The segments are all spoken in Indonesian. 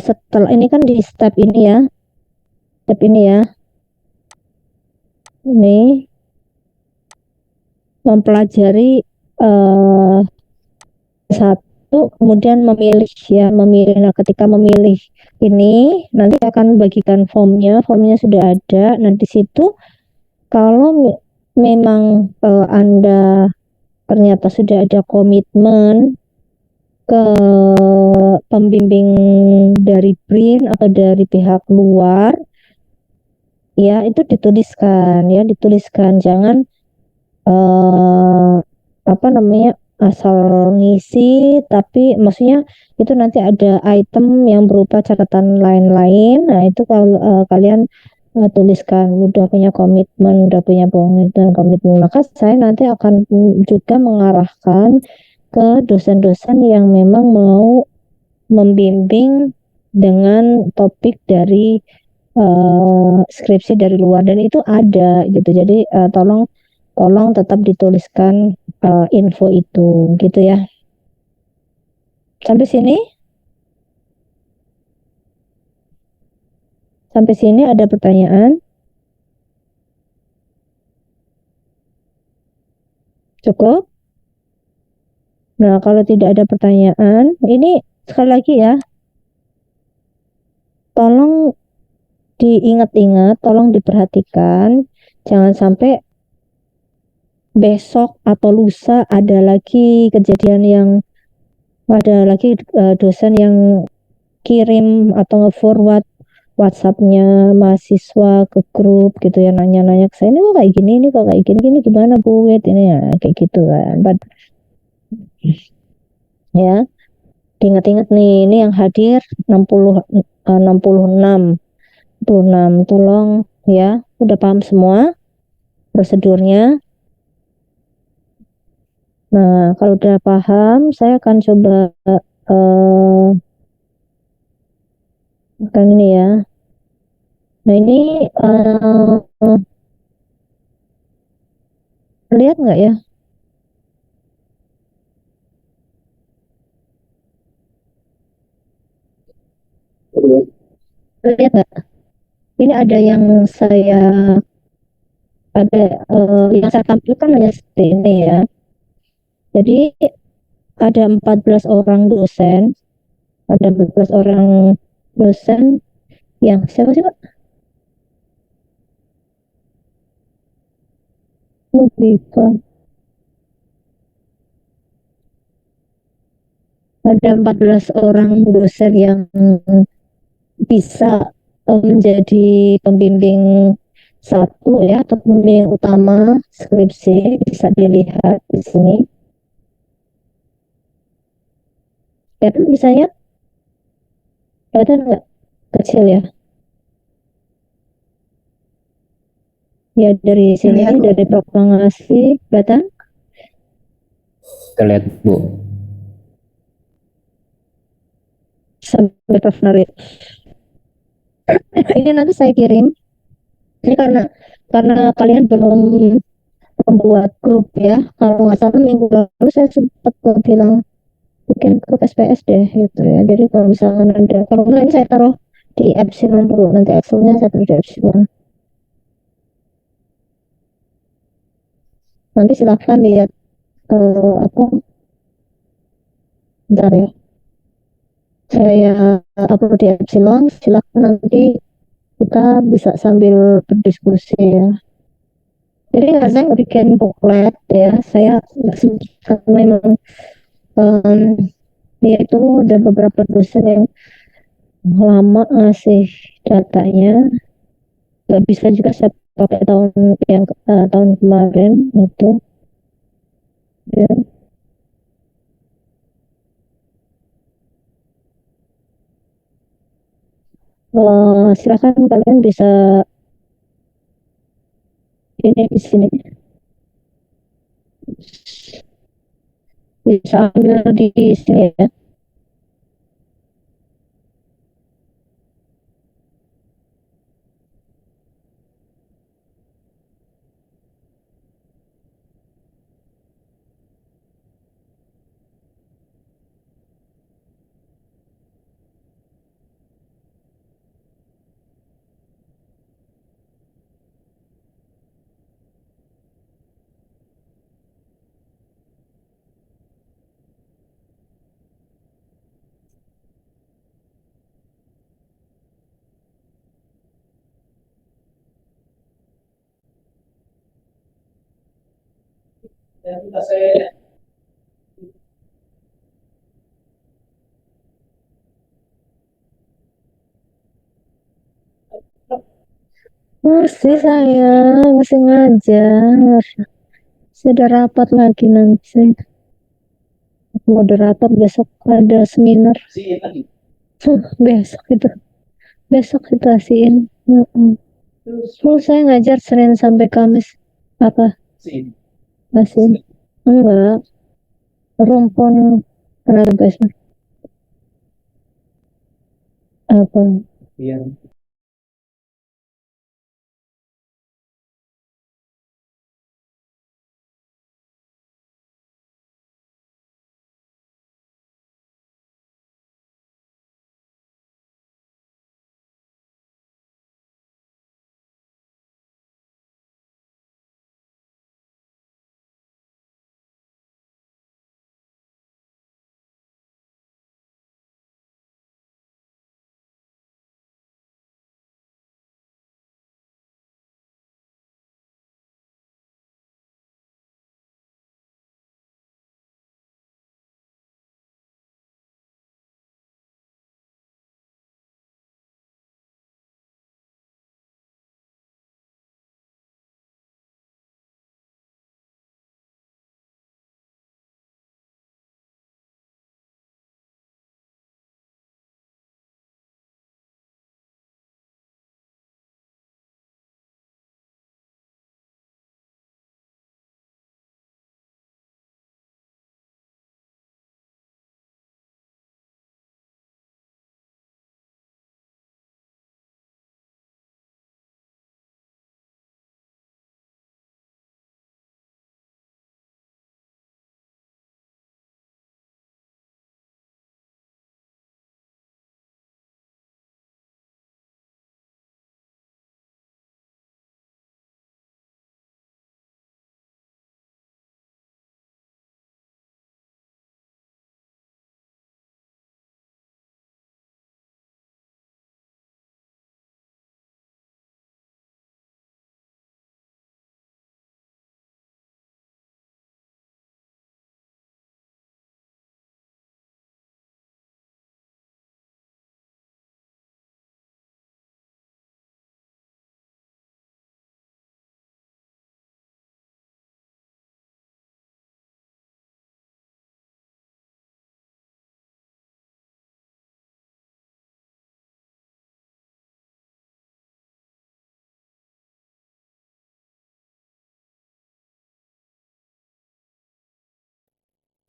setelah ini kan di step ini ya, ini mempelajari eh, satu, kemudian memilih ya, memilih. Nah, ketika memilih ini nanti akan bagikan formnya sudah ada. Nah, di situ kalau memang Anda ternyata sudah ada komitmen ke pembimbing dari BRIN atau dari pihak luar, ya itu dituliskan, jangan eh, apa namanya, asal ngisi, tapi maksudnya itu nanti ada item yang berupa catatan lain-lain. Nah itu kalau kalian tuliskan udah punya komitmen, maka saya nanti akan juga mengarahkan ke dosen-dosen yang memang mau membimbing dengan topik dari skripsi dari luar, dan itu ada gitu. Jadi tolong tolong tetap dituliskan info itu gitu ya. Sampai sini, sampai sini ada pertanyaan? Cukup? Nah, kalau tidak ada pertanyaan, ini sekali lagi ya, tolong diingat-ingat, tolong diperhatikan, jangan sampai besok atau lusa ada lagi dosen yang kirim atau nge-forward WhatsApp-nya mahasiswa ke grup gitu ya, nanya-nanya ke saya, ini kok kayak gini, ini kok kayak gini, gini gimana Bu Wit, ini ya kayak gitu kan. Ya, diingat-ingat nih, ini yang hadir 60 66 66, tolong ya, udah paham semua prosedurnya. Nah, kalau udah paham, saya akan coba eh kan ini ya. Nah, ini lihat nggak ya? Lihat nggak? Ini ada yang saya ada yang saya tampilkan hanya seperti ini ya. Jadi ada 14 orang dosen, ada 14 orang dosen yang siapa sih Pak? Lupa. Ada 14 orang dosen yang bisa menjadi pembimbing satu ya, atau pembimbing utama skripsi, bisa dilihat di sini. Kelihatan misalnya, kelihatan nggak, kecil ya? Ya dari sini, dari proklamasi kelihatan. Kita lihat Bu. Sampai Favorit. Ini nanti saya kirim. Ini karena kalian belum membuat grup ya. Kalau nggak salah minggu lalu saya sempat bilang bikin grup SPS deh gitu ya. Jadi kalau misalkan ada, kalau nggak ini saya taruh di Epsilon dulu. Nanti Excelnya saya taruh di Epsilon. Nanti silahkan lihat apa, bentar ya. Saya upload di Epsilon. Silahkan nanti kita bisa sambil berdiskusi ya. Jadi saya nggak bikin booklet ya, saya nggak sempat karena memang um, dia itu ada beberapa dosen yang lama ngasih datanya, nggak bisa juga saya pakai tahun kemarin itu ya. Silakan kalian bisa ini di sini, bisa ambil di sini ya. Masih saya, masih ngajar. Sudah rapat lagi nanti. Moderator besok ada seminar. Besok itu. Besok kita asiin. Full saya ngajar Senin sampai Kamis. Apa? Masih? Enggak. Rumpun tenaga gasnya. Apa?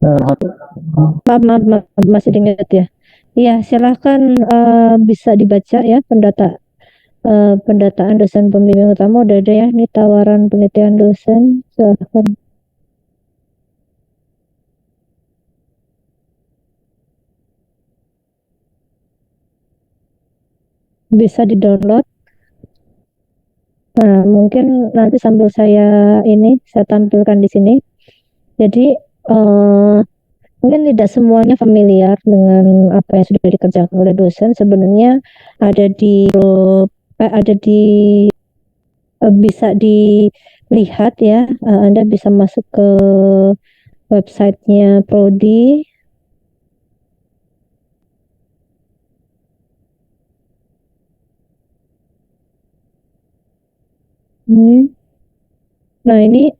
Maaf, maaf, maaf, masih diingat ya. Iya, silahkan bisa dibaca ya pendataan dosen pembimbing utama udah ada ya. Ini tawaran penelitian dosen. Silahkan bisa di-download. Nah, mungkin nanti sambil saya tampilkan di sini. Jadi mungkin tidak semuanya familiar dengan apa yang sudah dikerjakan oleh dosen. Sebenarnya ada di ada di bisa dilihat ya. Anda bisa masuk ke websitenya Prodi. Nah, ini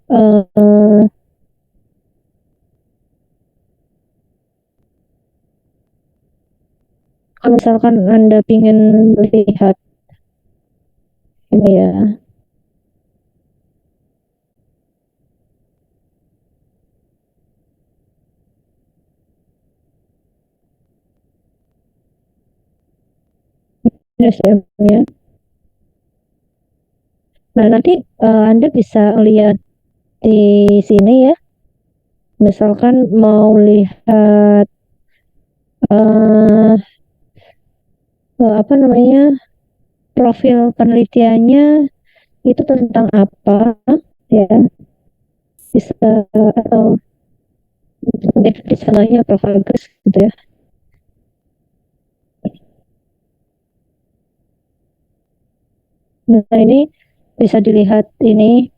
kalau misalkan Anda ingin lihat ini ya, SM-nya. Nah, nanti Anda bisa lihat di sini ya. Misalkan mau lihat eh, apa namanya profil penelitiannya itu tentang apa ya, bisa atau di sananya profil gitu ya. Nah, ini bisa dilihat ini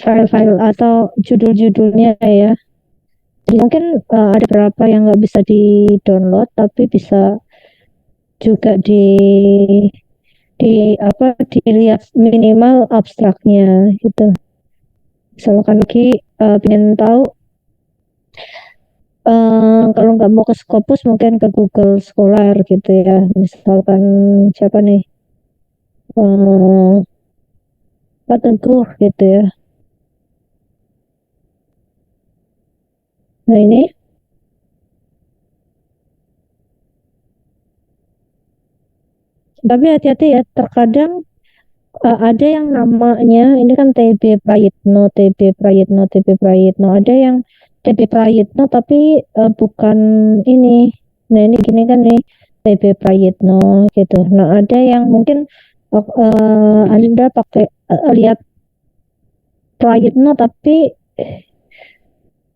file-file atau judul-judulnya ya. Jadi mungkin ada beberapa yang nggak bisa di-download, tapi bisa juga di apa dilihat minimal abstraknya gitu. Misalkan lagi pengen tahu kalau nggak mau ke Scopus mungkin ke Google Scholar gitu ya. Misalkan siapa nih? eh Pak Teguh gitu ya. Nah ini, tapi hati-hati ya, terkadang ada yang namanya ini kan TB Prayitno, ada yang TB Prayitno tapi bukan ini. Nah ini gini kan nih, TB Prayitno gitu. Nah ada yang mungkin Anda pakai lihat Prayitno tapi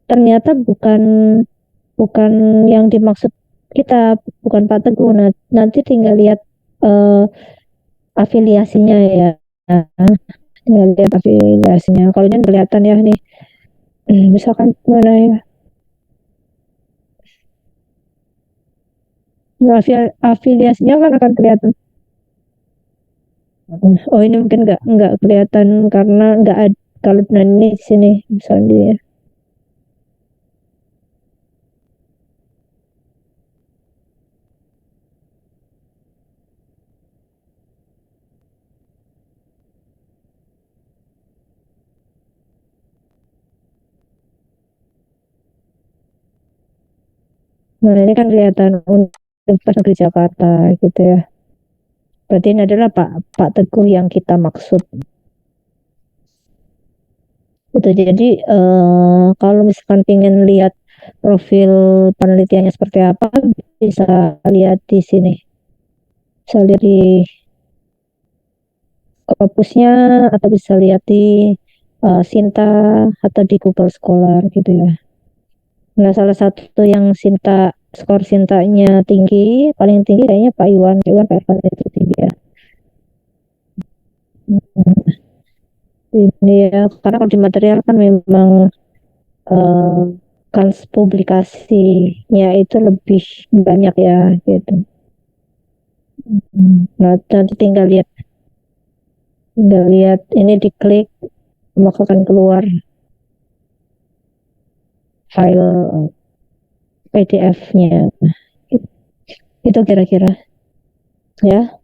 ternyata bukan bukan yang dimaksud kita, bukan Pak Teguh. Nah nanti tinggal lihat eh, afiliasinya ya. Tinggal lihat afiliasinya. Kalau ini kelihatan ya nih. Misalkan mana ya? Nah, afiliasinya kan akan kelihatan. Oh ini mungkin nggak kelihatan karena nggak ada kalau ini di sini misalnya ya. Nah ini kan kelihatan Universitas Negeri Jakarta gitu ya. Berarti ini adalah Pak Teguh yang kita maksud. Itu jadi kalau misalkan pengen lihat profil penelitiannya seperti apa bisa lihat di sini. Bisa lihat di Scopusnya atau bisa lihat di Sinta atau di Google Scholar gitu ya. Nah, salah satu yang skor Sintanya tinggi, paling tinggi kayaknya Pak Iwan. Pak Iwan itu tinggi ya. Ini ya, karena kalau di material kan memang eh, kans publikasinya itu lebih banyak ya gitu. Nah, nanti tinggal lihat ini diklik maka akan keluar file PDF-nya. Itu kira-kira ya.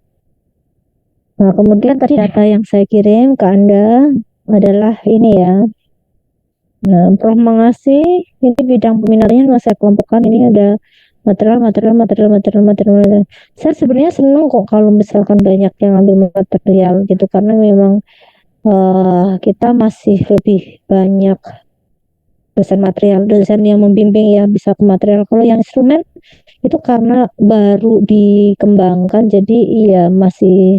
Nah, kemudian tadi data yang saya kirim ke Anda adalah ini ya. Nah, Prof mengasih ini bidang peminatnya saya kelompokkan ini ada material. Saya sebenarnya senang kok kalau misalkan banyak yang ambil material gitu karena memang kita masih lebih banyak dosen yang membimbing ya bisa ke material. Kalau yang instrumen itu karena baru dikembangkan jadi iya masih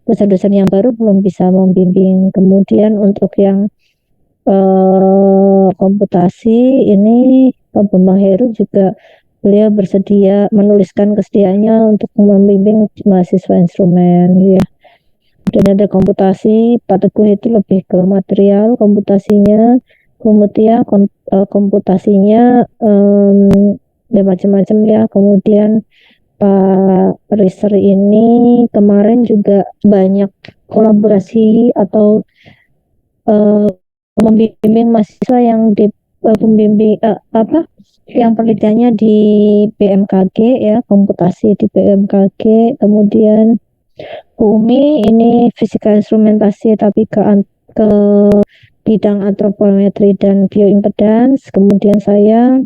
dosen-dosen yang baru belum bisa membimbing. Kemudian untuk yang komputasi ini Pak Bambang Heru juga beliau bersedia menuliskan kesediaannya untuk membimbing mahasiswa instrumen ya. Dan ada komputasi Pak Teguh itu lebih ke material komputasinya, kemudian komputasinya ya macam-macam ya. Kemudian Pak Riser ini kemarin juga banyak kolaborasi atau uh, membimbing mahasiswa yang di pembimbing apa yang penelitiannya di BMKG ya, komputasi di BMKG. Kemudian Umi ini fisika instrumentasi tapi ke bidang antropometri dan bioimpedans. Kemudian saya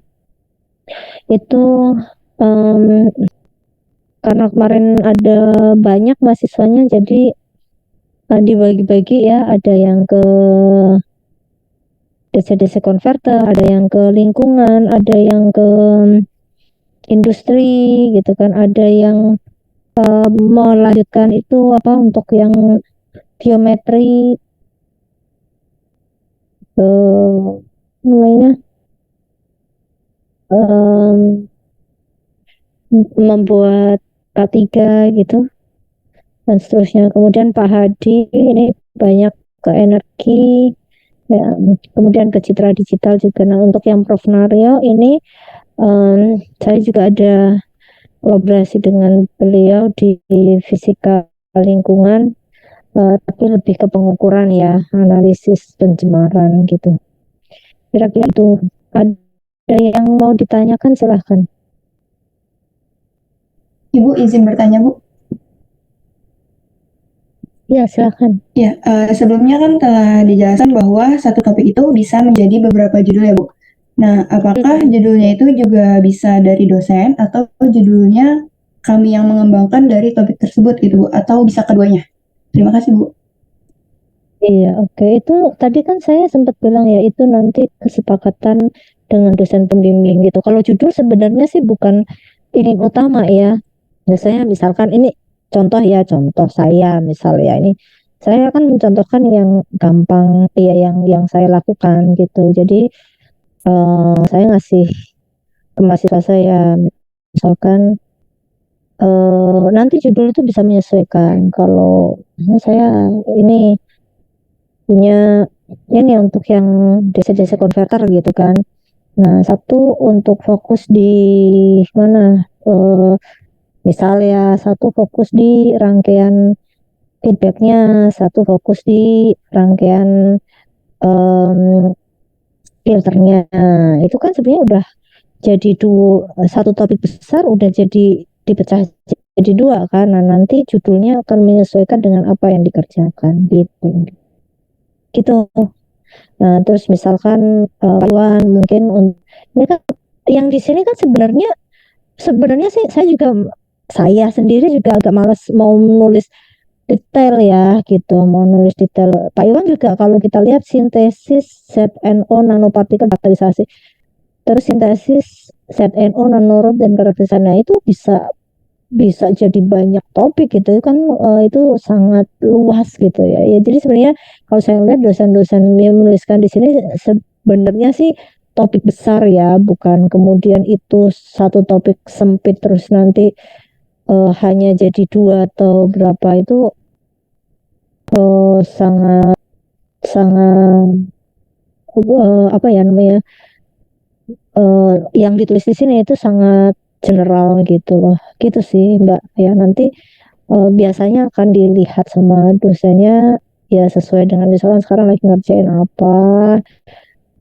itu um, karena kemarin ada banyak mahasiswanya jadi dibagi-bagi ya, ada yang ke DC-DC converter, ada yang ke lingkungan, ada yang ke industri gitu kan, ada yang melanjutkan itu apa untuk yang geometri namanya um, membuat K3 gitu dan seterusnya. Kemudian Pak Hadi ini banyak ke energi, ya. Kemudian ke citra digital juga. Nah, untuk yang Prof Naryo ini saya juga ada kolaborasi dengan beliau di fisika lingkungan, tapi lebih ke pengukuran ya, analisis pencemaran gitu. Kira-kira itu. Ada yang mau ditanyakan, silahkan. Ibu izin bertanya, Bu. Ya, silahkan. Ya, sebelumnya kan telah dijelaskan bahwa satu topik itu bisa menjadi beberapa judul ya, Bu. Nah, apakah judulnya itu juga bisa dari dosen atau judulnya kami yang mengembangkan dari topik tersebut gitu, Bu? Atau bisa keduanya? Terima kasih, Bu. Iya, oke. Itu tadi kan saya sempat bilang ya, itu nanti kesepakatan dengan dosen pembimbing gitu. Kalau judul sebenarnya sih bukan ini utama ya. Biasanya misalkan ini contoh ya, contoh saya misal ya, ini saya kan mencontohkan yang gampang ya, yang saya lakukan gitu. Jadi saya ngasih ke mahasiswa saya, misalkan nanti judul itu bisa menyesuaikan. Kalau saya ini punya ini untuk yang DC-DC converter gitu kan. Nah, satu untuk fokus di mana? Misalnya satu fokus di rangkaian feedbacknya, satu fokus di rangkaian em, filternya. Nah, itu kan sebenarnya udah jadi satu topik besar udah jadi dipecah jadi dua kan. Nah, nanti judulnya akan menyesuaikan dengan apa yang dikerjakan gitu. Gitu. Nah, terus misalkan Iwan mungkin ini kan yang di sini kan sebenarnya sih saya sendiri juga agak malas mau nulis detail ya gitu, mau nulis detail. Pak Iwan juga kalau kita lihat sintesis ZNO nanopartikel karakterisasi, terus sintesis ZNO nanorod dan karakterisasi, nah itu bisa bisa jadi banyak topik gitu kan, itu sangat luas gitu ya. Ya jadi sebenarnya kalau saya lihat dosen-dosen yang menuliskan di sini sebenarnya sih topik besar ya, bukan kemudian itu satu topik sempit terus nanti hanya jadi dua atau berapa, itu sangat sangat apa ya namanya, yang ditulis di sini itu sangat general gitu loh, gitu sih Mbak ya. Nanti biasanya akan dilihat sama dosennya ya, sesuai dengan misalkan sekarang lagi ngerjain apa,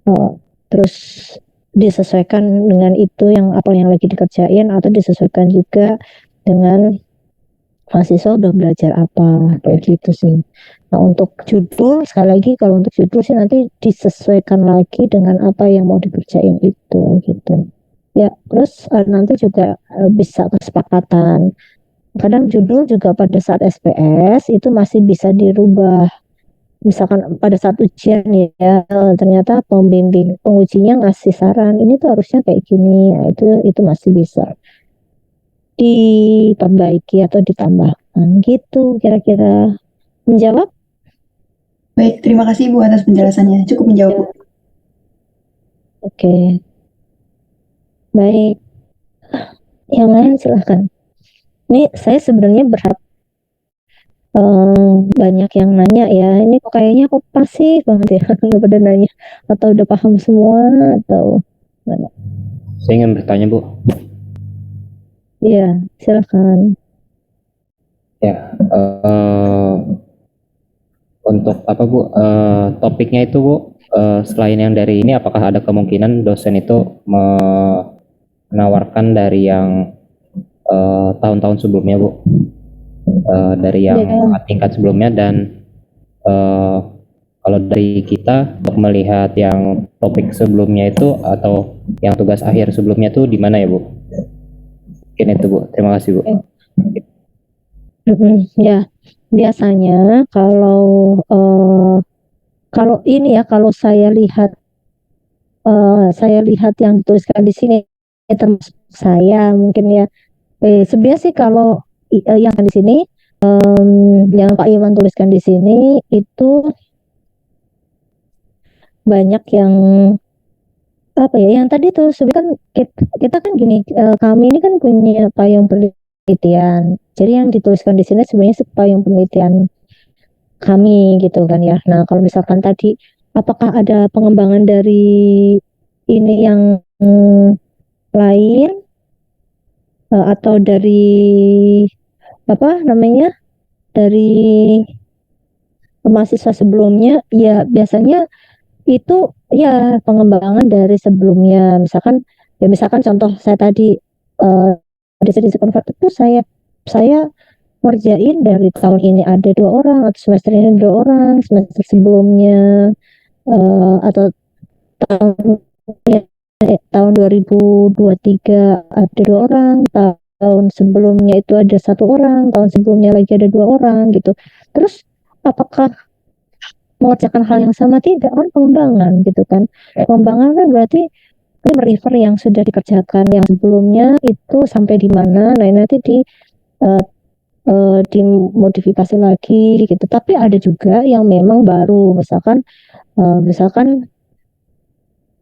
eh, terus disesuaikan dengan itu yang apa yang lagi dikerjain, atau disesuaikan juga dengan mahasiswa udah belajar apa, kayak gitu sih. Nah, untuk judul sekali lagi, kalau untuk judul sih nanti disesuaikan lagi dengan apa yang mau dikerjain itu gitu ya. Terus nanti juga bisa kesepakatan. Kadang judul juga pada saat SPS itu masih bisa dirubah. Misalkan pada saat ujian ya, ternyata pembimbing pengujinya ngasih saran, ini tuh harusnya kayak gini. Nah, itu masih bisa diperbaiki atau ditambahkan gitu kira-kira. Menjawab? Baik, terima kasih Bu atas penjelasannya. Cukup menjawab, Bu. Ya, oke. Baik. Yang lain silahkan. Ini saya sebenarnya berharap banyak yang nanya ya. Ini kok kayaknya kok pasif banget ya, nggak pada nanya. Atau udah paham semua atau mana? Saya ingin bertanya, Bu. Iya, silahkan. Ya, untuk apa, Bu? Topiknya itu, Bu, selain yang dari ini, apakah ada kemungkinan dosen itu menawarkan dari yang tahun-tahun sebelumnya, Bu? Dari yang Ya, tingkat sebelumnya, dan kalau dari kita untuk melihat yang topik sebelumnya itu atau yang tugas akhir sebelumnya itu di mana ya, Bu? Mungkin itu, Bu. Terima kasih, Bu. ya. Biasanya kalau ini ya, kalau saya lihat yang dituliskan di sini, termasuk saya mungkin ya. Sebenarnya sih kalau yang di sini, yang Pak Iwan tuliskan di sini itu banyak yang apa ya, yang tadi tuh sebenarnya kan kita kan gini, kami ini kan punya payung penelitian. Jadi yang dituliskan di sini sebenarnya payung penelitian kami gitu kan ya. Nah, kalau misalkan tadi apakah ada pengembangan dari ini yang lain, atau dari apa namanya, dari mahasiswa sebelumnya? Ya biasanya itu ya pengembangan dari sebelumnya. Misalkan contoh saya tadi, DC convert itu saya ngerjain dari tahun ini ada 2 orang, atau semester ini 2 orang, semester sebelumnya atau tahun tahun 2023 ada 2 orang, tahun sebelumnya itu ada 1 orang, tahun sebelumnya lagi ada 2 orang gitu. Terus apakah mengerjakan hal yang sama? Tidak, kan pengembangan gitu kan. Pengembangan kan berarti dia merefer yang sudah dikerjakan yang sebelumnya itu sampai di mana, nah nanti uh, dimodifikasi lagi gitu. Tapi ada juga yang memang baru, misalkan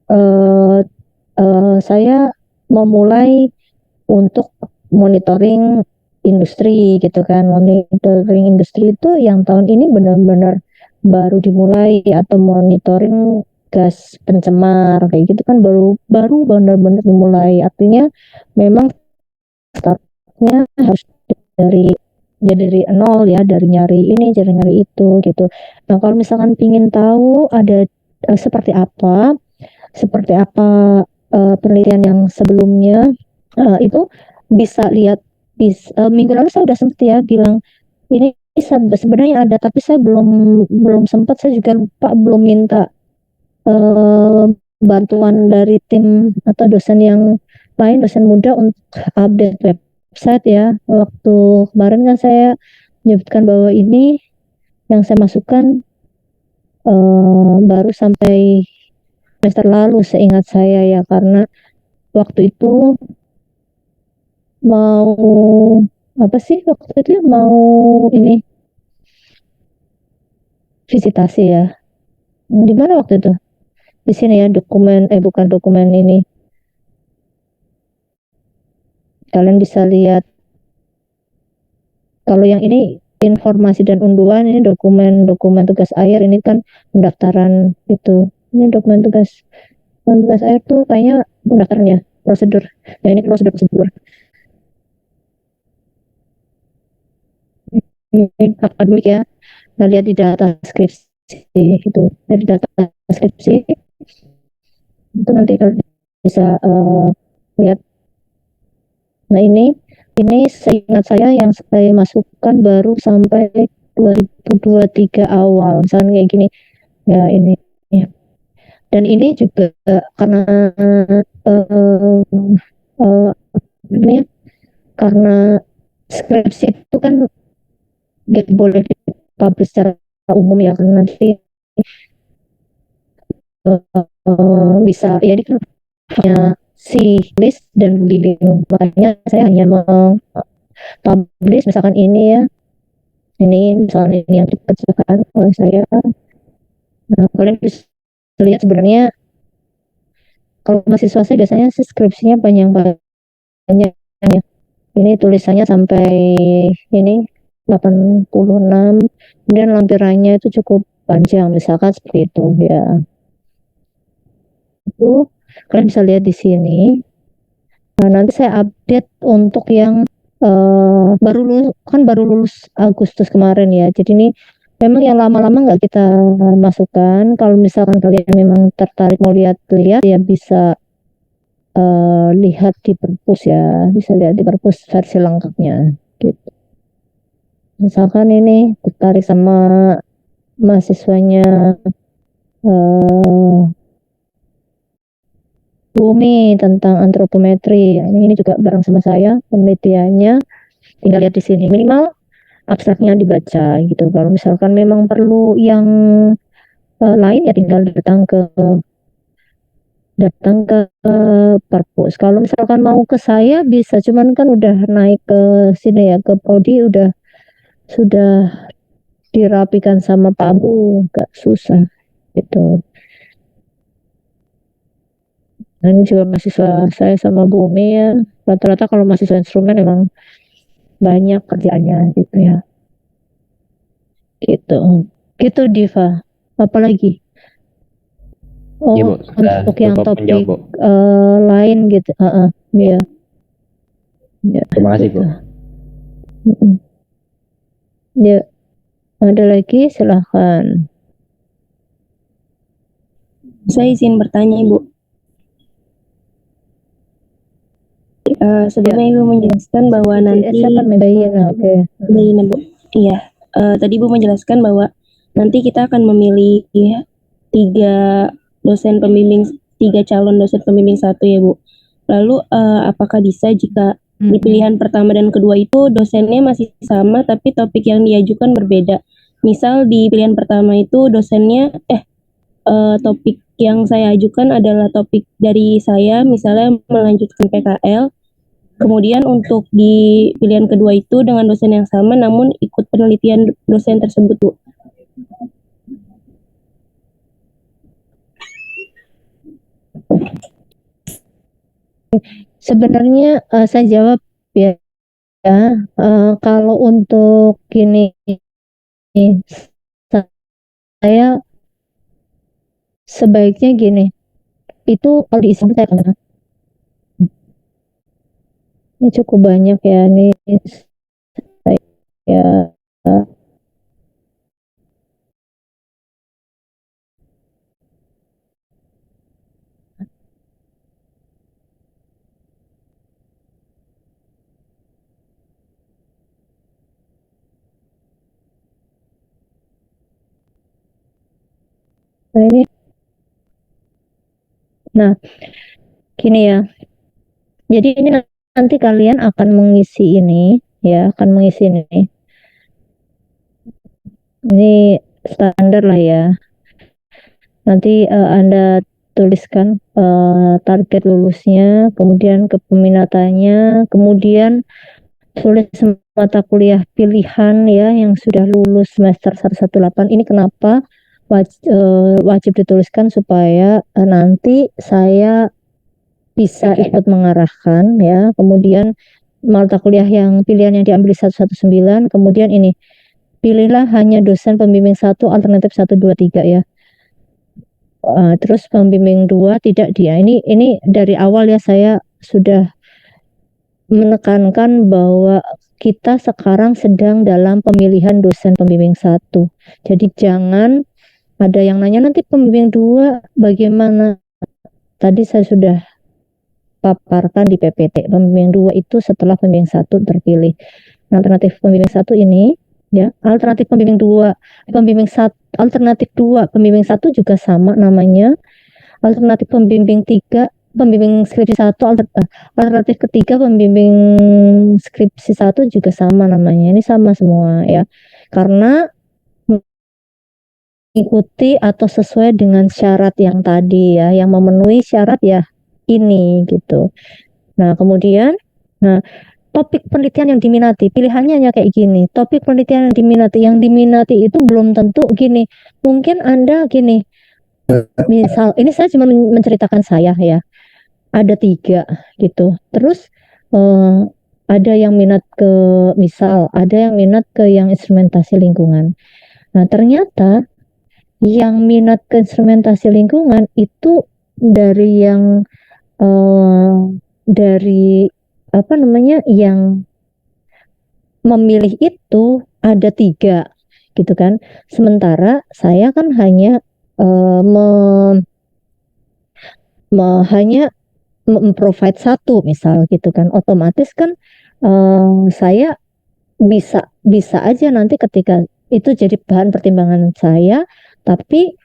uh, saya memulai untuk monitoring industri gitu kan. Monitoring industri itu yang tahun ini benar-benar baru dimulai, atau monitoring gas pencemar kayak gitu kan, baru baru benar-benar dimulai. Artinya memang startnya harus dari dari nol ya, dari nyari ini, dari nyari itu gitu. Nah kalau misalkan ingin tahu ada seperti apa penelitian yang sebelumnya, itu bisa lihat minggu lalu saya udah sempet ya bilang ini sebenarnya ada, tapi saya belum belum sempat, saya juga lupa, belum minta eh, bantuan dari tim atau dosen yang lain, dosen muda untuk update website ya. Waktu kemarin kan saya menyebutkan bahwa ini yang saya masukkan baru sampai semester lalu seingat saya ya, karena waktu itu mau apa sih, waktu itu mau ini visitasi ya. Di mana waktu itu? Di sini ya, dokumen, bukan dokumen ini, kalian bisa lihat. Kalau yang ini informasi dan unduhan, ini dokumen tugas akhir, ini kan pendaftaran itu. Ini dokumen tugas akhir tuh kayaknya pendaftarannya, prosedur. Ya ini prosedur. Ini akademik ya. Nah, lihat di data skripsi itu. Dari data skripsi itu nanti kalian bisa lihat. Nah ini seingat saya yang saya masukkan baru sampai 2023 awal, misalnya kayak gini ya ini ya. Dan ini juga karena uh, uh, ini karena skripsi itu kan gak boleh dipublish secara umum ya, karena nanti bisa ya ini kan hanya si list dan bidding, makanya saya hanya publish misalkan ini ya, ini misalnya ini yang dikerjakan oleh saya. Nah kalian bisa lihat sebenarnya kalau mahasiswa saya biasanya sih skripsinya banyak ya. Ini tulisannya sampai ini 86, kemudian lampirannya itu cukup panjang, misalkan seperti itu ya. Itu kalian bisa lihat di sini. Nah, nanti saya update untuk yang baru lulus Agustus kemarin ya. Jadi ini memang yang lama-lama nggak kita masukkan. Kalau misalkan kalian memang tertarik mau lihat-lihat ya bisa lihat di perpus ya, bisa lihat di perpus versi lengkapnya gitu. Misalkan ini tertarik sama mahasiswanya bumi tentang antropometri, ini juga bareng sama saya penelitiannya, tinggal lihat di sini, minimal abstraknya dibaca gitu. Kalau misalkan memang perlu yang lain ya tinggal datang ke perpus. Kalau misalkan mau ke saya bisa, cuman kan udah naik ke sini ya, ke prodi sudah dirapikan sama Pak Bu, gak susah gitu. Nah, ini juga mahasiswa saya sama Bu Umi ya, rata-rata kalau mahasiswa instrumen emang banyak kerjaannya gitu ya, gitu gitu Diva, apalagi Iya Bu, Oh, sudah untuk yang cukup menjawab topik Bu. lain gitu. Iya, ya, Terima kasih Bu. gitu. Mm-mm. Ya, ada lagi silahkan. Saya izin bertanya Ibu. Sebelumnya Ibu menjelaskan bahwa nanti Siapa namanya? Oke. Baina, Bu. Iya, tadi Ibu menjelaskan bahwa nanti kita akan memilih tiga dosen pembimbing, tiga calon dosen pembimbing satu ya Bu. Lalu apakah bisa jika di pilihan pertama dan kedua itu dosennya masih sama tapi topik yang diajukan berbeda? Misal di pilihan pertama itu dosennya topik yang saya ajukan adalah topik dari saya, misalnya melanjutkan PKL. Kemudian untuk di pilihan kedua itu dengan dosen yang sama namun ikut penelitian dosen tersebut, Bu. Sebenarnya saya jawab ya. Kalau untuk gini, saya sebaiknya gini. Itu kalau di Islam saya akan ini cukup banyak ya nih saya ini. Nah, gini ya. Jadi ini nanti kalian akan mengisi ini ya, akan mengisi ini. Ini standar lah ya. Nanti Anda tuliskan target lulusnya, kemudian kepeminatannya, kemudian tulis mata kuliah pilihan ya yang sudah lulus semester 118. Ini kenapa wajib dituliskan supaya nanti saya bisa ikut mengarahkan ya. Kemudian mata kuliah yang pilihan yang diambil 119, kemudian ini pilihlah hanya dosen pembimbing 1 alternatif 1 2 3 ya. Terus pembimbing 2 tidak dia. Ini dari awal ya saya sudah menekankan bahwa kita sekarang sedang dalam pemilihan dosen pembimbing 1. Jadi jangan ada yang nanya nanti pembimbing 2 bagaimana. Tadi saya sudah paparkan di PPT. Pembimbing 2 itu setelah pembimbing 1 terpilih. Nah, alternatif pembimbing 1 ini ya, alternatif pembimbing 2, pembimbing 1, alternatif 2, pembimbing 1 juga sama namanya. Alternatif pembimbing 3, pembimbing skripsi 1, alternatif ketiga pembimbing skripsi 1 juga sama namanya. Ini sama semua ya. Karena mengikuti atau sesuai dengan syarat yang tadi ya, yang memenuhi syarat ya ini gitu. Nah, kemudian topik penelitian yang diminati, pilihannya hanya kayak gini. Topik penelitian yang diminati itu belum tentu gini. Mungkin Anda gini, misal ini saya cuma menceritakan saya ya, ada 3 gitu. Terus ada yang minat ke, misal ada yang minat ke yang instrumentasi lingkungan. Nah, ternyata yang minat ke instrumentasi lingkungan itu dari yang dari apa namanya, yang memilih itu ada 3 gitu kan. Sementara saya kan hanya hanya memprovide 1 misal gitu kan. Otomatis kan saya bisa bisa aja nanti ketika itu jadi bahan pertimbangan saya, tapi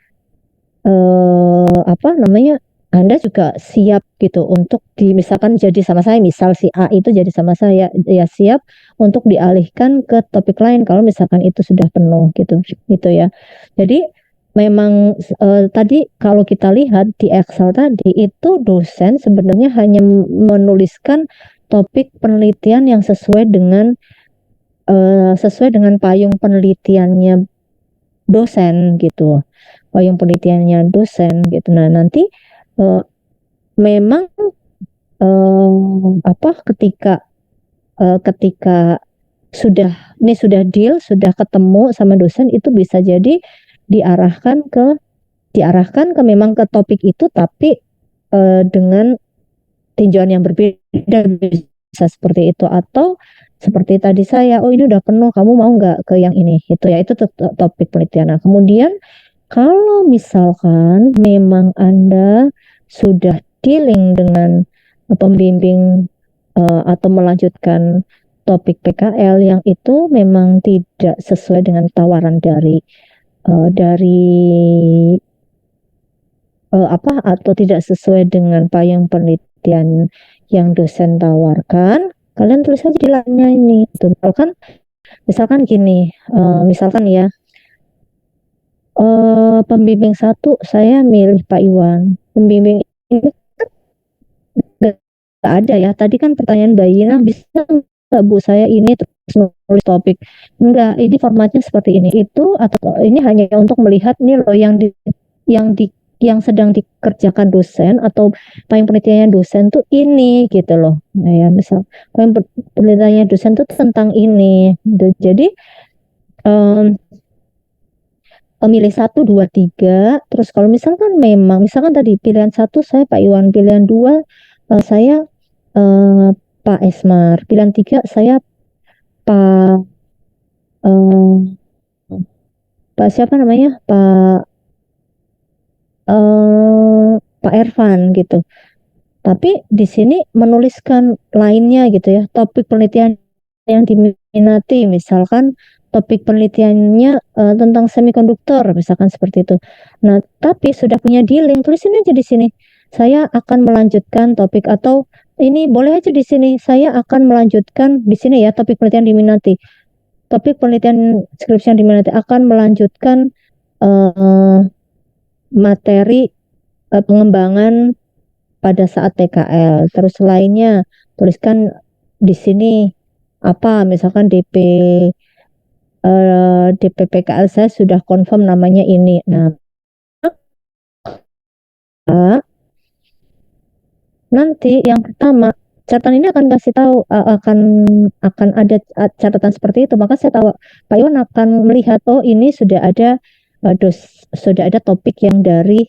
apa namanya, Anda juga siap gitu untuk misalkan jadi sama saya, misal si A itu jadi sama saya, ya siap untuk dialihkan ke topik lain kalau misalkan itu sudah penuh gitu ya. Jadi memang tadi kalau kita lihat di Excel tadi itu dosen sebenarnya hanya menuliskan topik penelitian yang sesuai dengan payung penelitiannya dosen gitu, payung penelitiannya dosen gitu. Nah, nanti memang ketika sudah deal, sudah ketemu sama dosen, itu bisa jadi diarahkan ke diarahkan ke memang ke topik itu, tapi dengan tinjauan yang berbeda, bisa seperti itu. Atau seperti tadi saya, oh ini udah penuh, kamu mau nggak ke yang ini, itu ya, itu topik penelitian. Nah kemudian kalau misalkan memang Anda sudah dealing dengan pembimbing atau melanjutkan topik PKL yang itu memang tidak sesuai dengan tawaran dari apa, atau tidak sesuai dengan payung penelitian yang dosen tawarkan, kalian tulis aja di lainnya ini. Misalkan gini, misalkan ya, pembimbing satu saya milih Pak Iwan. Pembimbing ini nggak ada ya. Tadi kan pertanyaan Mbak Yina, bisa nggak Bu saya ini terus nulis topik? Enggak, ini formatnya seperti ini. Itu atau ini hanya untuk melihat nih loh yang di yang sedang dikerjakan dosen atau payung penelitiannya dosen tuh ini gitu loh. Nah ya, misal payung penelitiannya dosen tuh tentang ini. Jadi milih 1, 2, 3. Terus kalau misalkan memang, misalkan tadi pilihan 1 saya Pak Iwan, pilihan 2 saya Pak Esmar, pilihan 3 saya Pak Pak siapa namanya, Pak Ervan gitu. Tapi di sini menuliskan lainnya gitu ya, topik penelitian yang diminati, misalkan topik penelitiannya tentang semikonduktor, misalkan seperti itu. Nah, tapi sudah punya D-Link, tulisin aja di sini. Saya akan melanjutkan topik, atau ini boleh aja di sini. Saya akan melanjutkan di sini ya, topik penelitian diminati. Topik penelitian skripsi yang diminati akan melanjutkan materi pengembangan pada saat PKL. Terus lainnya tuliskan di sini apa, misalkan DP PKL saya sudah confirm namanya ini. Nah, nanti yang pertama catatan ini akan kasih tahu akan ada catatan seperti itu, maka saya tahu Pak Iwan akan melihat, oh ini sudah ada topik yang dari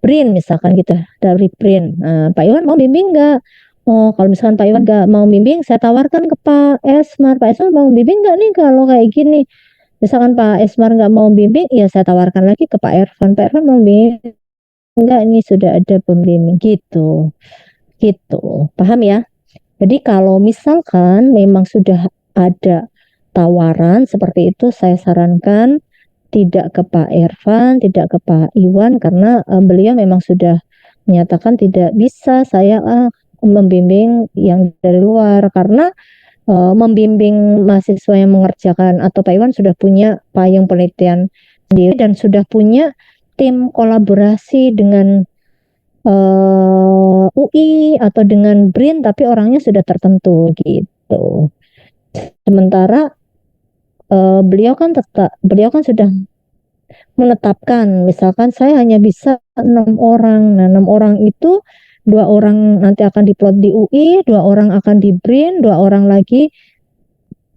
BRIN misalkan gitu, dari BRIN. Pak Iwan mau bimbing nggak? Oh, kalau misalkan Pak Iwan nggak mau bimbing, saya tawarkan ke Pak Esmar. Pak Esmar mau bimbing nggak nih kalau kayak gini? Misalkan Pak Esmar nggak mau bimbing, ya saya tawarkan lagi ke Pak Ervan. Pak Ervan mau bimbing nggak? Ini sudah ada pembimbing gitu. Gitu, paham ya? Jadi kalau misalkan memang sudah ada tawaran seperti itu, saya sarankan tidak ke Pak Ervan, tidak ke Pak Iwan, karena beliau memang sudah menyatakan tidak bisa saya membimbing yang dari luar, karena membimbing mahasiswa yang mengerjakan, atau Pak Iwan sudah punya payung penelitian sendiri dan sudah punya tim kolaborasi dengan UI atau dengan BRIN, tapi orangnya sudah tertentu gitu. Sementara beliau kan sudah menetapkan, misalkan saya hanya bisa 6 orang. Nah, 6 orang itu 2 orang nanti akan diplot di UI, 2 orang akan di BRIN, 2 orang lagi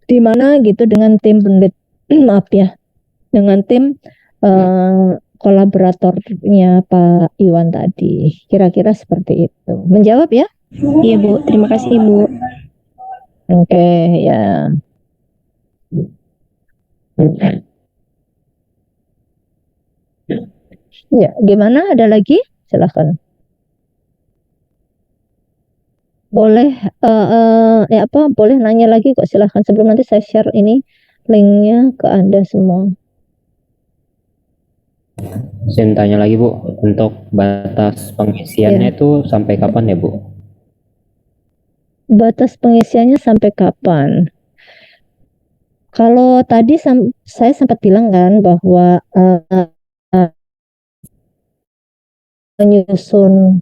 di mana gitu dengan tim maaf ya, dengan tim kolaboratornya Pak Iwan tadi. Kira-kira seperti itu. Menjawab ya? Iya Bu, terima kasih Bu. Oke, ya. Ya, gimana? Ada lagi? Silahkan. Boleh ya apa? Boleh nanya lagi kok, silahkan, sebelum nanti saya share ini linknya ke Anda semua. Saya tanya lagi Bu, untuk batas pengisiannya itu sampai kapan ya Bu? Batas pengisiannya sampai kapan? Kalau tadi saya sempat bilang kan bahwa menyusun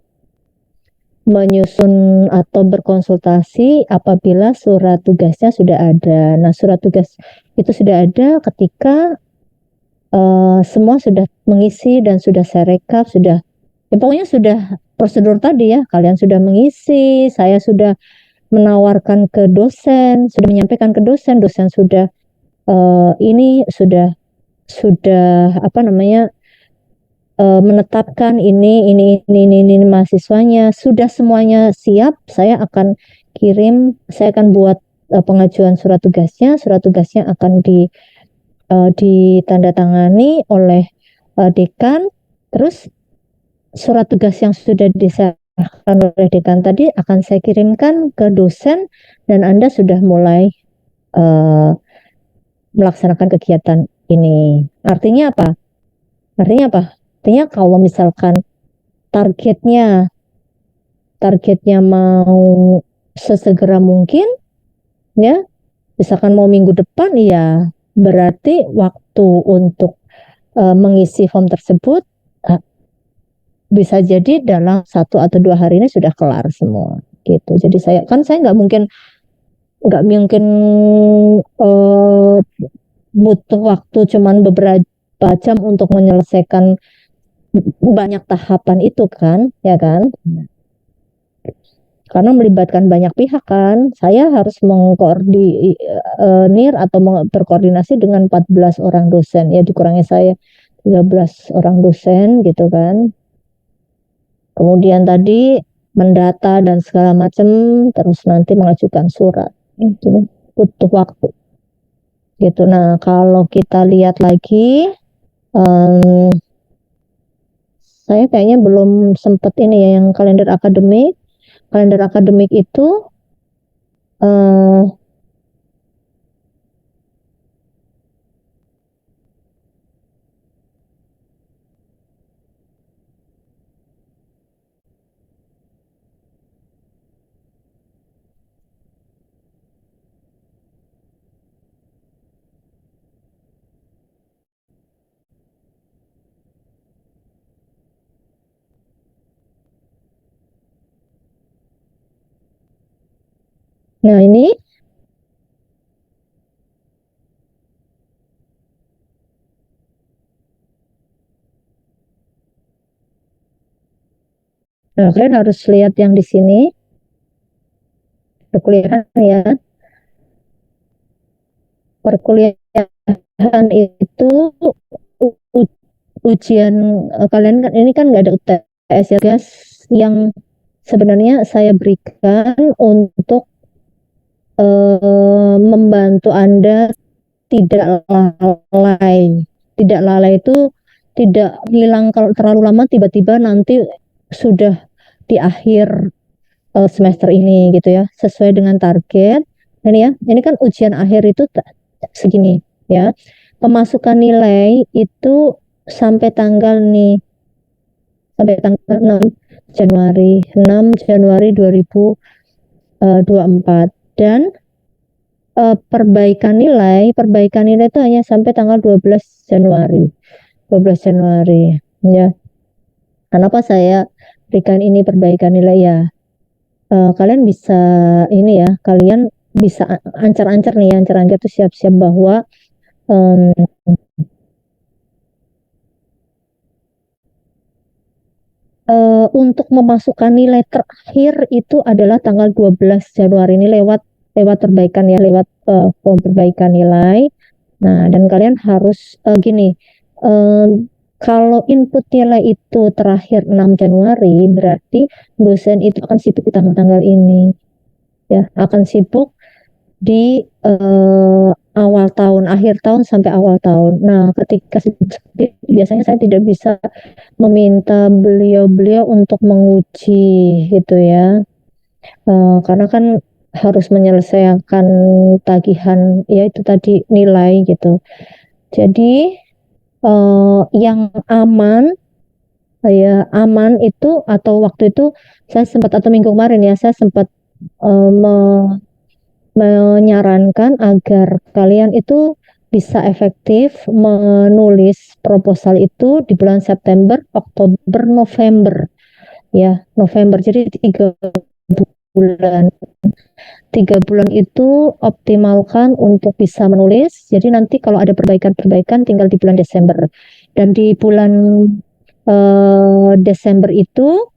atau berkonsultasi apabila surat tugasnya sudah ada. Nah, surat tugas itu sudah ada ketika semua sudah mengisi dan sudah saya rekap, sudah ya pokoknya sudah prosedur tadi ya, kalian sudah mengisi, saya sudah menawarkan ke dosen, sudah menyampaikan ke dosen, dosen sudah ini sudah apa namanya, menetapkan ini mahasiswanya sudah semuanya siap, saya akan buat pengajuan surat tugasnya akan ditandatangani oleh dekan, terus surat tugas yang sudah diserahkan oleh dekan tadi akan saya kirimkan ke dosen dan Anda sudah mulai melaksanakan kegiatan ini. Artinya apa? Artinya kalau misalkan targetnya mau sesegera mungkin, ya, misalkan mau minggu depan, ya berarti waktu untuk mengisi form tersebut bisa jadi dalam 1 atau 2 hari ini sudah kelar semua gitu. Jadi saya nggak mungkin butuh waktu cuman beberapa jam untuk menyelesaikan banyak tahapan itu kan, ya kan? Karena melibatkan banyak pihak kan, saya harus mengkoordinir atau berkoordinasi dengan 14 orang dosen, ya dikurangi saya 13 orang dosen gitu kan. Kemudian tadi mendata dan segala macam, terus nanti mengajukan surat, itu butuh waktu gitu. Nah, kalau kita lihat lagi, saya kayaknya belum sempat ini ya, yang kalender akademik itu nah ini kalian harus lihat yang di sini perkuliahan ya. Perkuliahan itu ujian kalian kan ini kan nggak ada UTS ya guys, yang sebenarnya saya berikan untuk membantu Anda tidak lalai. Tidak lalai itu tidak hilang kalau terlalu lama, tiba-tiba nanti sudah di akhir semester ini gitu ya, sesuai dengan target. Ini ya, ini kan ujian akhir itu segini ya. Pemasukan nilai itu sampai tanggal 6 Januari 2024, dan perbaikan nilai itu hanya sampai tanggal 12 Januari ya. Kenapa saya berikan ini perbaikan nilai ya? Kalian bisa ini ya, kalian bisa ancar-ancar tuh siap-siap bahwa untuk memasukkan nilai terakhir itu adalah tanggal 12 Januari ini lewat perbaikan ya, lewat form perbaikan nilai. Nah, dan kalian harus gini, kalau input nilai itu terakhir 6 Januari, berarti dosen itu akan sibuk di tanggal-tanggal ini. Ya, akan sibuk di awal tahun, akhir tahun sampai awal tahun. Nah, ketika biasanya saya tidak bisa meminta beliau untuk menguji gitu ya. Karena kan harus menyelesaikan tagihan, ya itu tadi nilai gitu. Jadi yang aman itu, atau waktu itu saya sempat, atau minggu kemarin ya, saya sempat menyarankan agar kalian itu bisa efektif menulis proposal itu di bulan September, Oktober, November ya, November. Jadi 3 bulan itu optimalkan untuk bisa menulis. Jadi nanti kalau ada perbaikan tinggal di bulan Desember. Dan di bulan Desember itu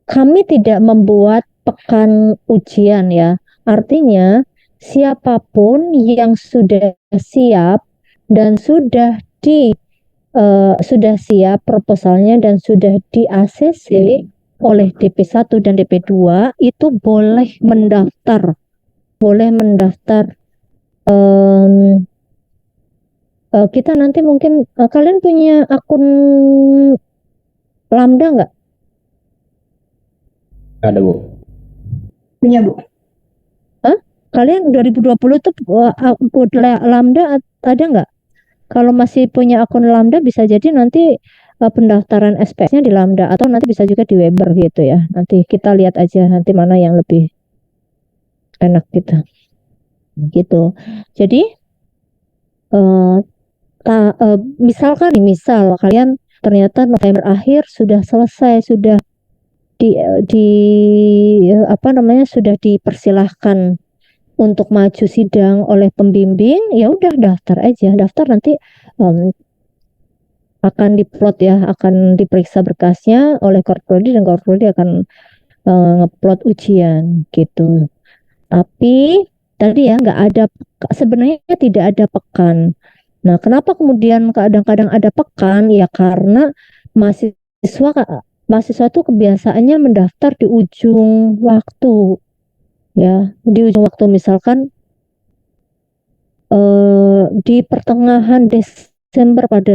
kami tidak membuat pekan ujian ya. Artinya siapapun yang sudah siap dan sudah sudah siap proposalnya dan sudah di ACC oleh DP1 dan DP2, itu boleh mendaftar kita nanti mungkin kalian punya akun Lambda nggak? Ada Bu. Punya, Bu. Kalian 2020 tuh akun Lambda ada nggak? Kalau masih punya akun Lambda bisa jadi nanti pendaftaran SPS-nya di Lambda atau nanti bisa juga di Weber gitu ya. Nanti kita lihat aja nanti mana yang lebih enak gitu. Gitu. Jadi misalkan nih, misal kalian ternyata November akhir sudah selesai, sudah di apa namanya, sudah dipersilahkan untuk maju sidang oleh pembimbing, ya udah daftar aja, daftar nanti akan diplot ya, akan diperiksa berkasnya oleh Korprodi dan Korprodi akan ngeplot ujian gitu. Tapi tadi ya nggak ada, sebenarnya tidak ada pekan. Nah, kenapa kemudian kadang-kadang ada pekan? Ya karena mahasiswa tuh kebiasaannya mendaftar di ujung waktu, ya di ujung waktu, misalkan di pertengahan Desember pada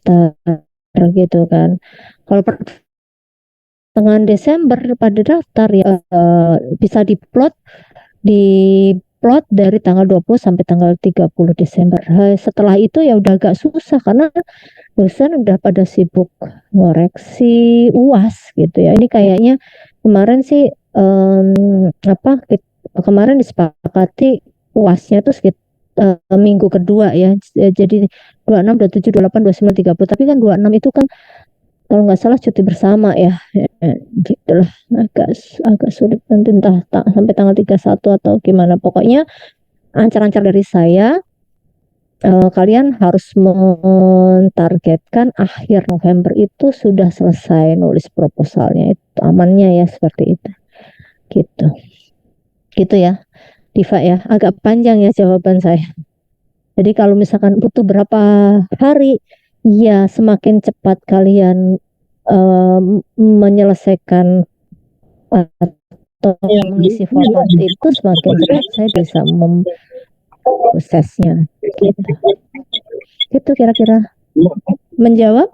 daftar gitu kan. Kalau pertengahan Desember pada daftar ya bisa diplot dari tanggal 20 sampai tanggal 30 Desember. Setelah itu ya udah agak susah karena dosen udah pada sibuk ngoreksi UAS gitu ya. Ini kayaknya kemarin sih kemarin disepakati UASnya tuh sekitar minggu kedua ya. Jadi 26, 27, 28, 29, 30. Tapi kan 26 itu kan kalau nggak salah cuti bersama ya. Gitulah, agak sulit nanti entah sampai tanggal 31 atau gimana. Pokoknya ancar-ancar dari saya, kalian harus mentargetkan akhir November itu sudah selesai nulis proposalnya, itu amannya ya, seperti itu gitu ya Diva ya. Agak panjang ya jawaban saya. Jadi kalau misalkan butuh berapa hari, ya semakin cepat kalian menyelesaikan atau mengisi format itu, semakin cepat saya bisa memprosesnya gitu. Itu kira-kira menjawab?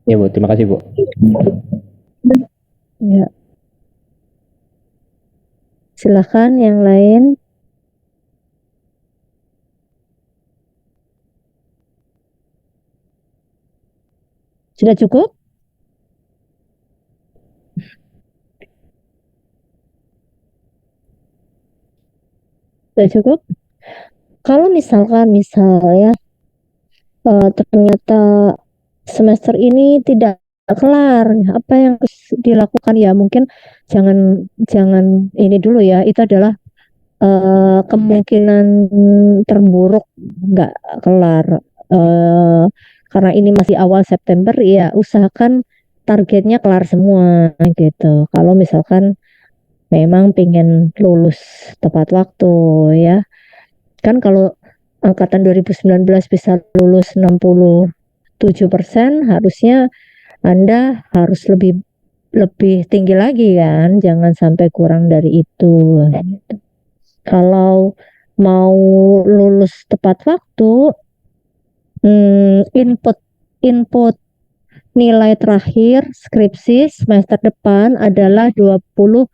Ya Bu, terima kasih Bu. Ya. Silakan yang lain. Sudah cukup? Sudah cukup? Kalau misalkan ya ternyata semester ini tidak kelar, apa yang harus dilakukan? Ya mungkin jangan ini dulu ya, itu adalah kemungkinan terburuk nggak kelar, karena ini masih awal September, ya usahakan targetnya kelar semua gitu. Kalau misalkan memang pengen lulus tepat waktu ya, kan kalau angkatan 2019 bisa lulus 67%, harusnya Anda harus lebih tinggi lagi kan, jangan sampai kurang dari itu. Kalau mau lulus tepat waktu, input nilai terakhir skripsi semester depan adalah 24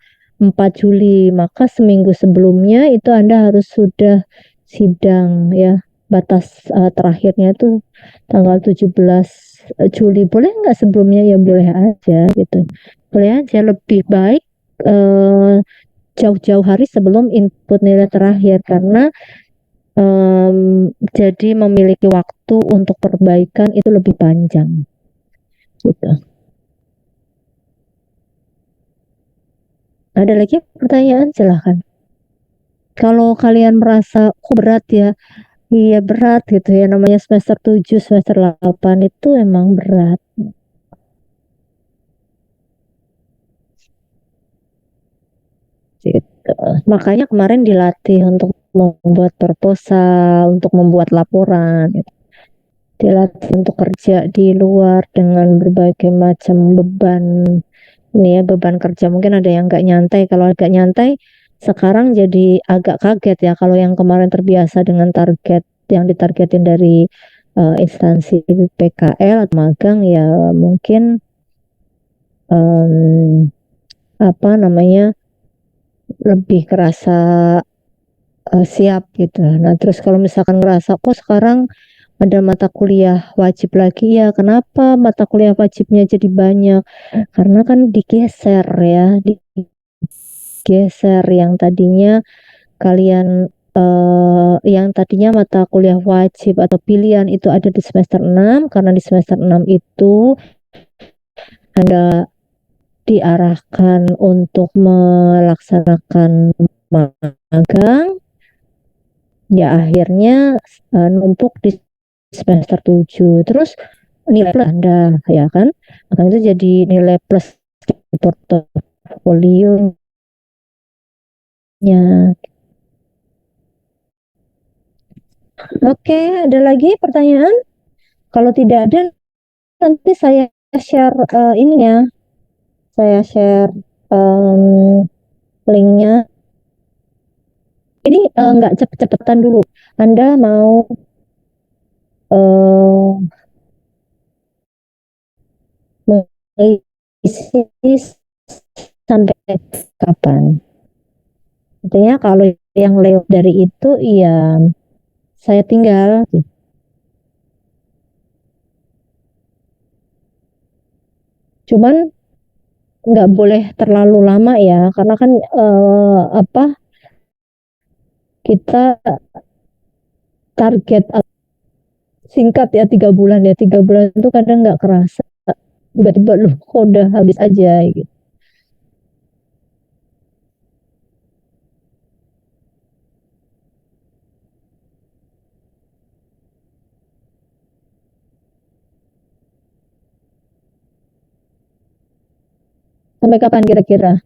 Juli. Maka seminggu sebelumnya itu Anda harus sudah sidang ya. Batas terakhirnya itu tanggal 17 Juli. Boleh nggak sebelumnya? Ya boleh aja gitu. Boleh aja, lebih baik jauh-jauh hari sebelum input nilai terakhir, karena jadi memiliki waktu untuk perbaikan itu lebih panjang gitu. Ada lagi pertanyaan? Silahkan. Kalau kalian merasa berat ya, iya berat gitu ya, namanya semester 7, semester 8 itu emang berat. Gitu. Makanya kemarin dilatih untuk membuat proposal, untuk membuat laporan gitu. dilatih untuk kerja di luar dengan berbagai macam beban ini ya, beban kerja. Mungkin ada yang nggak nyantai. Kalau agak nyantai sekarang jadi agak kaget ya, kalau yang kemarin terbiasa dengan target yang ditargetin dari instansi PKL atau magang ya mungkin apa namanya lebih kerasa siap gitu. Nah terus kalau misalkan ngerasa kok sekarang ada mata kuliah wajib lagi ya, kenapa mata kuliah wajibnya jadi banyak? Karena kan digeser ya, digeser yang tadinya kalian yang tadinya mata kuliah wajib atau pilihan itu ada di semester 6, karena di semester 6 itu Anda diarahkan untuk melaksanakan magang, ya akhirnya numpuk di semester 7. Terus nilai plus Anda ya kan, magang itu jadi nilai plus di portofolionya. Oke, ada lagi pertanyaan? Kalau tidak ada, nanti saya share ini ya, saya share linknya. Ini nggak cepet-cepetan dulu. Anda mau mengisi sampai kapan? Artinya kalau yang lewat dari itu, iya saya tinggal. Cuman nggak boleh terlalu lama ya, karena kan apa kita target singkat ya 3 bulan ya, 3 bulan itu kadang nggak kerasa, tiba-tiba loh kok udah habis aja gitu. Sampai kapan kira-kira?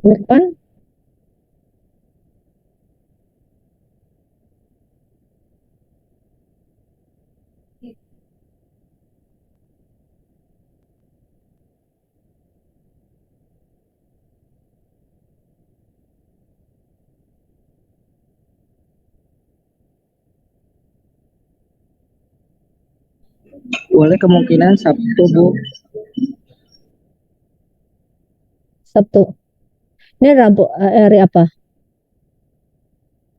Depan? Boleh kemungkinan Sabtu, Bu. Sabtu. Ini Rabu, hari apa?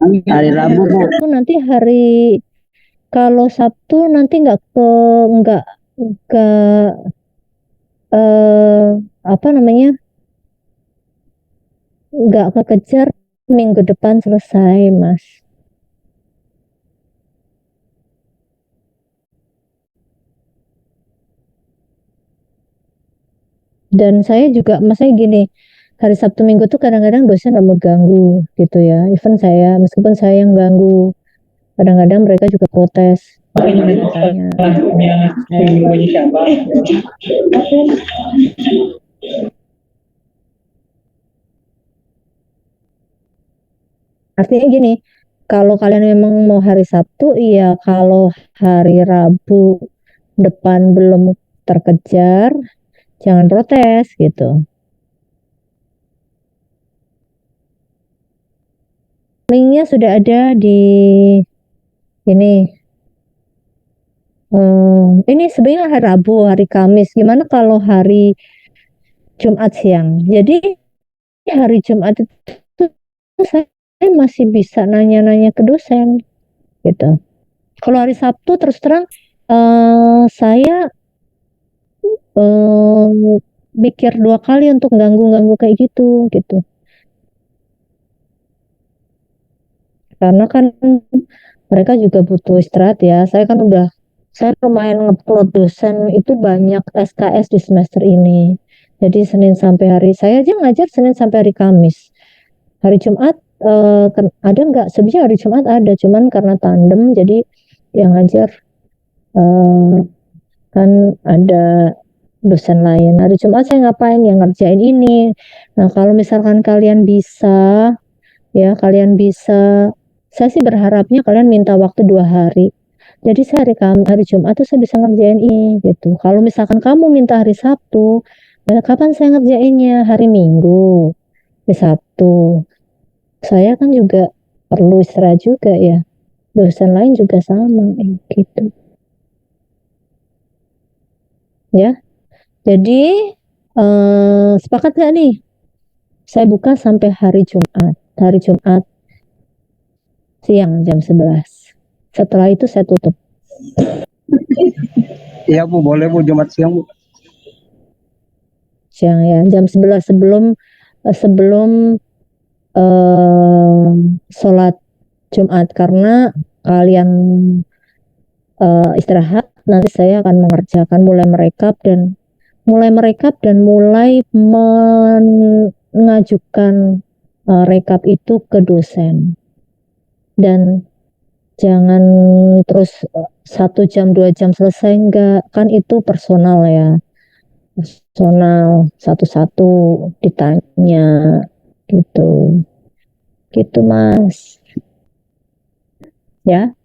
Hari Rabu, Bu. Nanti kalau Sabtu nanti nggak apa namanya, nggak kekejar minggu depan selesai, Mas. Dan saya juga, masanya gini, hari Sabtu Minggu tuh kadang-kadang dosen nggak mengganggu gitu ya. Even saya, meskipun saya yang ganggu, kadang-kadang mereka juga protes. Katanya. Artinya gini, kalau kalian memang mau hari Sabtu, iya, kalau hari Rabu depan belum terkejar, jangan protes gitu. Linknya sudah ada di ini. Ini sebenarnya hari Rabu, hari Kamis. Gimana kalau hari Jumat siang? Jadi hari Jumat itu saya masih bisa nanya-nanya ke dosen gitu. Kalau hari Sabtu terus terang saya mikir 2 kali untuk ganggu-ganggu kayak gitu gitu. Karena kan mereka juga butuh istirahat ya. Saya kan udah Saya lumayan ngeplot dosen itu banyak SKS di semester ini. Jadi Senin sampai hari, saya aja ngajar Senin sampai hari Kamis. Hari Jumat ada nggak? Sebenarnya hari Jumat ada, cuman karena tandem jadi yang ngajar kan ada dosen lain. Hari Jumat saya ngapain? Yang ngerjain ini. Nah, kalau misalkan kalian bisa, saya sih berharapnya kalian minta waktu 2 hari. Jadi saya hari Jumat tuh saya bisa ngerjain ini gitu. Kalau misalkan kamu minta hari Sabtu, kapan saya ngerjainnya? Hari Minggu, hari Sabtu. Saya kan juga perlu istirahat juga ya. Dosen lain juga sama gitu. Ya. Jadi sepakat gak nih? Saya buka sampai hari Jumat. Hari Jumat siang jam 11. Setelah itu saya tutup. Iya Bu, boleh Bu, Jumat siang Bu. Siang ya, jam 11 sebelum sholat Jumat, karena kalian istirahat, nanti saya akan mengerjakan mulai merekap dan mulai mengajukan rekap itu ke dosen. Dan jangan terus 1 jam 2 jam selesai, enggak, kan itu personal ya, personal satu-satu ditanya gitu Mas ya.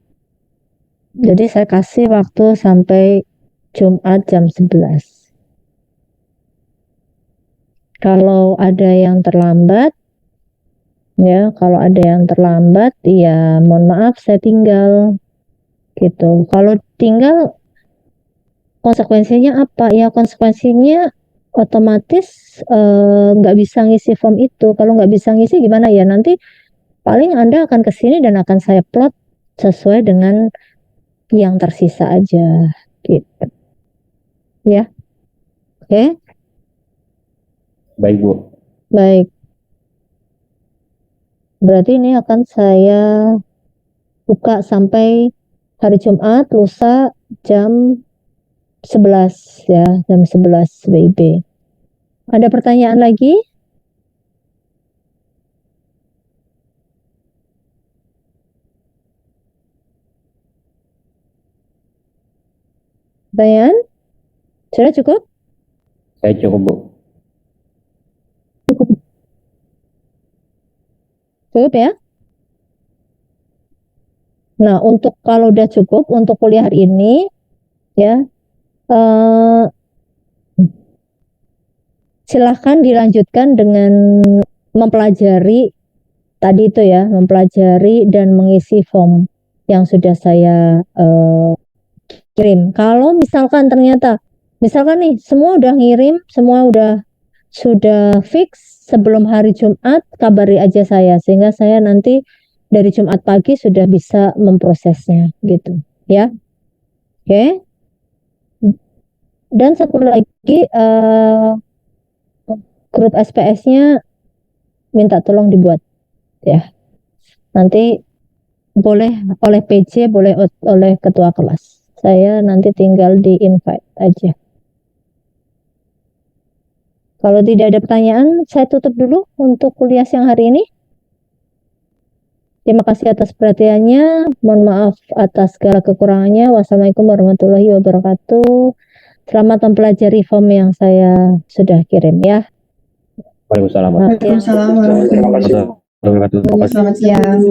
Jadi saya kasih waktu sampai Jumat jam 11. Kalau ada yang terlambat ya, mohon maaf saya tinggal gitu. Kalau tinggal konsekuensinya apa? Ya konsekuensinya otomatis nggak bisa ngisi form itu. Kalau nggak bisa ngisi gimana ya? Nanti paling Anda akan kesini dan akan saya plot sesuai dengan yang tersisa aja gitu. Ya. Oke. Baik Bu. Baik. Berarti ini akan saya buka sampai hari Jumat, lusa jam 11 ya, jam 11 WIB. Ada pertanyaan lagi? Pertanyaan? Sudah cukup? Saya cukup Bu. Cukup ya? Nah, untuk kalau udah cukup untuk kuliah hari ini ya, silahkan dilanjutkan dengan mempelajari tadi itu ya, mempelajari dan mengisi form yang sudah saya kirim. Kalau misalkan ternyata, misalkan nih semua udah ngirim, semua sudah fix, sebelum hari Jumat kabari aja saya, sehingga saya nanti dari Jumat pagi sudah bisa memprosesnya gitu ya. Oke. Dan satu lagi, grup SPS-nya minta tolong dibuat ya. Nanti boleh oleh PJ, boleh oleh ketua kelas. Saya nanti tinggal di invite aja. Kalau tidak ada pertanyaan, saya tutup dulu untuk kuliah siang hari ini. Terima kasih atas perhatiannya. Mohon maaf atas segala kekurangannya. Wassalamualaikum warahmatullahi wabarakatuh. Selamat mempelajari form yang saya sudah kirim ya. Waalaikumsalam. Selamat siang. Waalaikumsalam warahmatullahi Terima kasih. wabarakatuh. Selamat siang.